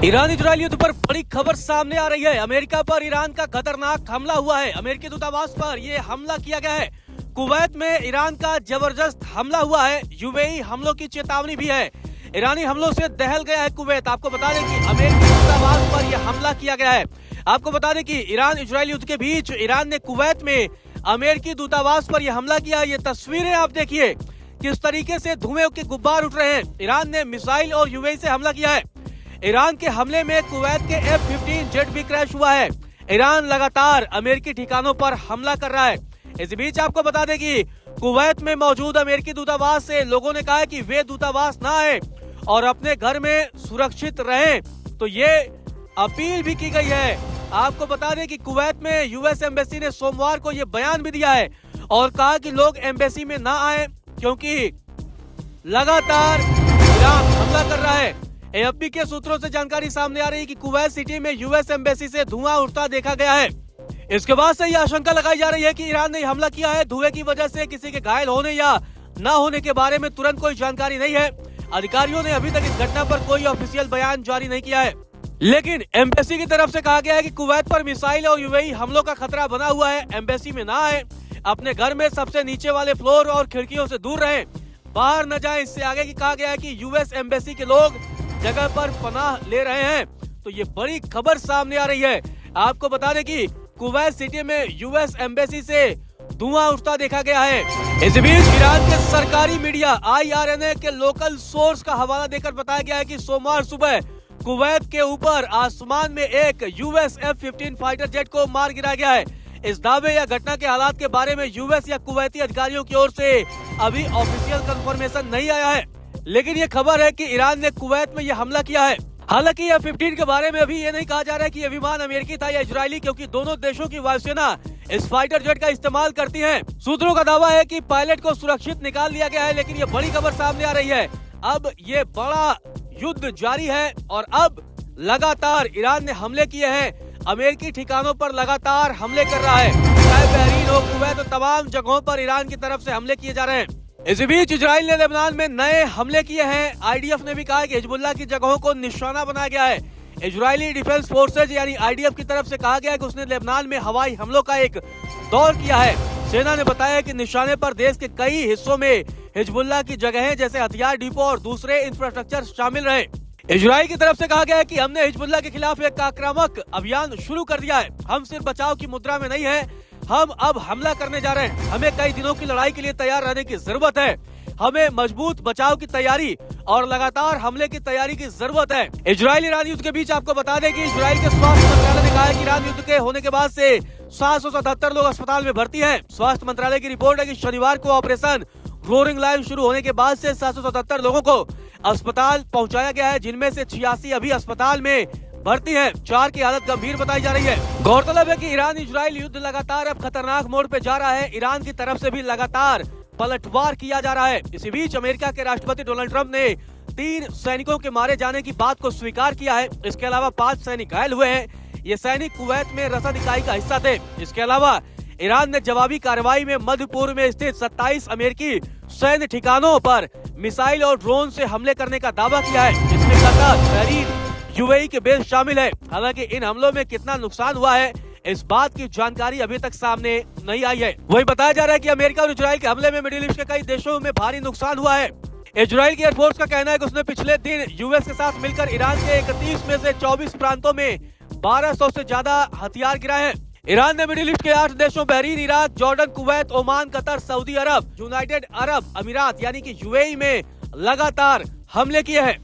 Iran Israel युद्ध पर बड़ी खबर सामने आ रही है। अमेरिका पर ईरान का खतरनाक हमला हुआ है। अमेरिकी दूतावास पर यह हमला किया गया है। कुवैत में ईरान का जबरदस्त हमला हुआ है। यूएई हमलों की चेतावनी भी है। ईरानी हमलों से दहल गया है कुवैत। आपको बता दें कि अमेरिकी दूतावास पर यह हमला किया गया है। आपको बता दें कि ईरान इजरायल युद्ध के बीच ईरान ने कुवैत में अमेरिकी दूतावास पर यह हमला किया। ये तस्वीरें आप देखिए किस तरीके से धुएं के गुब्बार उठ रहे हैं। ईरान ने मिसाइल और यूएई से हमला किया है। ईरान के हमले में कुवैत के F-15 जेट भी क्रैश हुआ है। ईरान लगातार अमेरिकी ठिकानों पर हमला कर रहा है। इस बीच आपको बता दें कि कुवैत में मौजूद अमेरिकी दूतावास से लोगों ने कहा है कि वे दूतावास ना आए और अपने घर में सुरक्षित रहें। तो ये अपील भी की गई है। आपको बता दें कि कुवैत में यूएस एम्बेसी ने सोमवार को ये बयान भी दिया है और कहा कि लोग एम्बेसी में ना आए क्योंकि लगातार ईरान हमला कर रहा है। एएफपी के सूत्रों से जानकारी सामने आ रही है कि कुवैत सिटी में यूएस एम्बेसी से धुआं उठता देखा गया है। इसके बाद से यह आशंका लगाई जा रही है कि ईरान ने हमला किया है। धुएं की वजह से किसी के घायल होने या न होने के बारे में तुरंत कोई जानकारी नहीं है। अधिकारियों ने अभी तक इस घटना पर कोई ऑफिशियल बयान जारी नहीं किया है, लेकिन एम्बेसी की तरफ से कहा गया है कि कुवैत पर मिसाइल और यूएई हमलों का खतरा बना हुआ है। एम्बेसी में न आए, अपने घर में सबसे नीचे वाले फ्लोर और खिड़कियों से दूर रहें, बाहर न जाएं। इससे आगे की कहा गया है कि यूएस एम्बेसी के लोग जगह पर पनाह ले रहे हैं। तो ये बड़ी खबर सामने आ रही है। आपको बता दें कि कुवैत सिटी में यूएस एम्बेसी से धुआं उठता देखा गया है। इस बीच ईरान के सरकारी मीडिया IRNA के लोकल सोर्स का हवाला देकर बताया गया है कि सोमवार सुबह कुवैत के ऊपर आसमान में एक यूएस F-15 फाइटर जेट को मार गिराया गया है। इस दावे या घटना के हालात के बारे में यूएस या कुवैती अधिकारियों की ओर से अभी ऑफिशियल कंफर्मेशन नहीं आया है, लेकिन ये खबर है कि ईरान ने कुवैत में यह हमला किया है। हालांकि F-15 के बारे में अभी ये नहीं कहा जा रहा है कि यह विमान अमेरिकी था या इजरायली, क्योंकि दोनों देशों की वायुसेना इस फाइटर जेट का इस्तेमाल करती है। सूत्रों का दावा है कि पायलट को सुरक्षित निकाल लिया गया है, लेकिन ये बड़ी खबर सामने आ रही है। अब ये बड़ा युद्ध जारी है और अब लगातार ईरान ने हमले किए हैं। अमेरिकी ठिकानों पर लगातार हमले कर रहा है। चाहे बहरीन हो, कुवैत, तो तमाम जगहों पर ईरान की तरफ से हमले किए जा रहे हैं। इस बीच इजराइल ने लेबनान में नए हमले किए हैं। IDF ने भी कहा कि हिजबुल्लाह की जगहों को निशाना बनाया गया है। इजरायली डिफेंस फोर्सेज यानी IDF की तरफ से कहा गया है कि उसने लेबनान में हवाई हमलों का एक दौर किया है। सेना ने बताया कि निशाने पर देश के कई हिस्सों में हिजबुल्लाह की जगहें जैसे हथियार डिपो और दूसरे इंफ्रास्ट्रक्चर शामिल रहे। इजराइल की तरफ से कहा गया है कि हमने हिजबुल्लाह के खिलाफ एक आक्रामक अभियान शुरू कर दिया है। हम सिर्फ बचाव की मुद्रा में नहीं है, हम अब हमला करने जा रहे हैं। हमें कई दिनों की लड़ाई के लिए तैयार रहने की जरूरत है। हमें मजबूत बचाव की तैयारी और लगातार हमले की तैयारी की जरूरत है। इजराइल ईरान युद्ध के बीच आपको बता दें कि इजराइल के स्वास्थ्य मंत्रालय ने कहा है कि ईरान युद्ध के होने के बाद से 777 लोग अस्पताल में भर्ती हैं। स्वास्थ्य मंत्रालय की रिपोर्ट है कि शनिवार को ऑपरेशन रोरिंग लाइन शुरू होने के बाद से 777 लोगों को अस्पताल पहुंचाया गया है, जिनमें से 86 अभी अस्पताल में भर्ती है। 4 की हालत गंभीर बताई जा रही है। गौरतलब है कि ईरान इजराइल युद्ध लगातार अब खतरनाक मोड़ पे जा रहा है। ईरान की तरफ से भी लगातार पलटवार किया जा रहा है। इसी बीच अमेरिका के राष्ट्रपति डोनाल्ड ट्रंप ने 3 सैनिकों के मारे जाने की बात को स्वीकार किया है। इसके अलावा 5 सैनिक घायल हुए हैं। ये सैनिक कुवैत में रसद इकाई का हिस्सा थे। इसके अलावा ईरान ने जवाबी कार्रवाई में मध्य पूर्व में स्थित 27 अमेरिकी सैन्य ठिकानों पर मिसाइल और ड्रोन से हमले करने का दावा किया है, जिसमें कतर, बहरीन, यूएई के बेस शामिल है। हालांकि इन हमलों में कितना नुकसान हुआ है, इस बात की जानकारी अभी तक सामने नहीं आई है। वही बताया जा रहा है कि अमेरिका और इजराइल के हमले में मिडिल ईस्ट के कई देशों में भारी नुकसान हुआ है। इजराइल की एयरफोर्स का कहना है कि उसने पिछले दिन यूएस के साथ मिलकर ईरान के 31 में से 24 प्रांतों में 1200 से ज्यादा हथियार गिराए हैं। ईरान ने मिडिल ईस्ट के 8 देशों Bahrain, Iraq, Jordan, Kuwait, Oman, Qatar, Saudi Arab, United Arab Emirates यानी कि यूएई में लगातार हमले किए हैं।